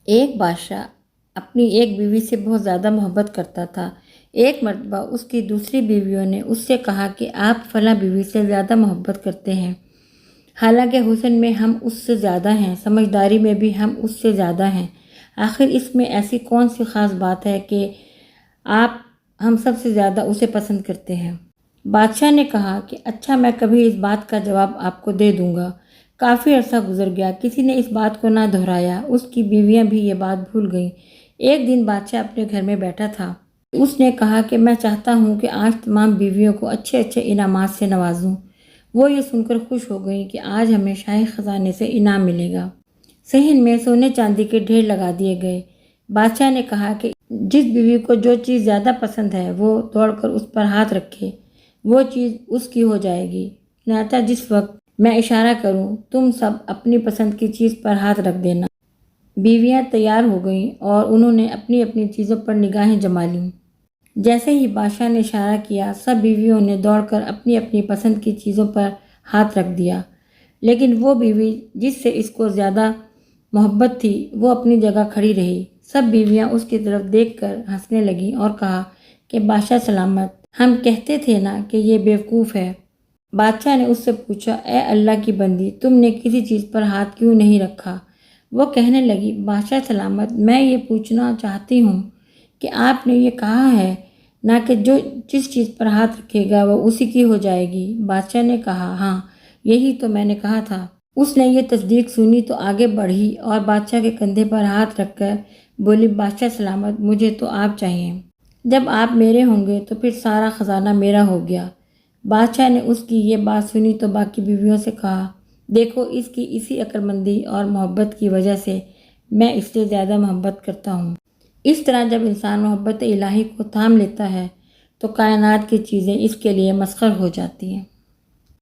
ایک بادشاہ اپنی ایک بیوی سے بہت زیادہ محبت کرتا تھا۔ ایک مرتبہ اس کی دوسری بیویوں نے اس سے کہا کہ آپ فلاں بیوی سے زیادہ محبت کرتے ہیں، حالانکہ حسن میں ہم اس سے زیادہ ہیں، سمجھداری میں بھی ہم اس سے زیادہ ہیں، آخر اس میں ایسی کون سی خاص بات ہے کہ آپ ہم سب سے زیادہ اسے پسند کرتے ہیں؟ بادشاہ نے کہا کہ اچھا، میں کبھی اس بات کا جواب آپ کو دے دوں گا۔ کافی عرصہ گزر گیا، کسی نے اس بات کو نہ دہرایا، اس کی بیویاں بھی یہ بات بھول گئیں۔ ایک دن بادشاہ اپنے گھر میں بیٹھا تھا۔ اس نے کہا کہ میں چاہتا ہوں کہ آج تمام بیویوں کو اچھے اچھے انعامات سے نوازوں۔ وہ یہ سن کر خوش ہو گئیں کہ آج ہمیں شاہی خزانے سے انعام ملے گا۔ صحن میں سونے چاندی کے ڈھیر لگا دیے گئے۔ بادشاہ نے کہا کہ جس بیوی کو جو چیز زیادہ پسند ہے وہ دوڑ کر اس پر ہاتھ رکھے، وہ چیز اس کی ہو جائے گی۔ چنانچہ جس وقت میں اشارہ کروں تم سب اپنی پسند کی چیز پر ہاتھ رکھ دینا۔ بیویاں تیار ہو گئیں اور انہوں نے اپنی اپنی چیزوں پر نگاہیں جما لیں۔ جیسے ہی بادشاہ نے اشارہ کیا، سب بیویوں نے دوڑ کر اپنی اپنی پسند کی چیزوں پر ہاتھ رکھ دیا، لیکن وہ بیوی جس سے اس کو زیادہ محبت تھی وہ اپنی جگہ کھڑی رہی۔ سب بیویاں اس کی طرف دیکھ کر ہنسنے لگیں اور کہا کہ بادشاہ سلامت، ہم کہتے تھے نا کہ یہ بیوقوف ہے۔ بادشاہ نے اس سے پوچھا، اے اللہ کی بندی، تم نے کسی چیز پر ہاتھ کیوں نہیں رکھا؟ وہ کہنے لگی، بادشاہ سلامت، میں یہ پوچھنا چاہتی ہوں کہ آپ نے یہ کہا ہے نہ کہ جس چیز پر ہاتھ رکھے گا وہ اسی کی ہو جائے گی۔ بادشاہ نے کہا، ہاں، یہی تو میں نے کہا تھا۔ اس نے یہ تصدیق سنی تو آگے بڑھی اور بادشاہ کے کندھے پر ہاتھ رکھ کر بولی، بادشاہ سلامت، مجھے تو آپ چاہیے۔ جب آپ میرے ہوں گے تو پھر سارا خزانہ میرا ہو گیا۔ بادشاہ نے اس کی یہ بات سنی تو باقی بیویوں سے کہا، دیکھو، اس کی اسی عقلمندی اور محبت کی وجہ سے میں اس سے زیادہ محبت کرتا ہوں۔ اس طرح جب انسان محبت الہی کو تھام لیتا ہے تو کائنات کی چیزیں اس کے لیے مسخر ہو جاتی ہیں۔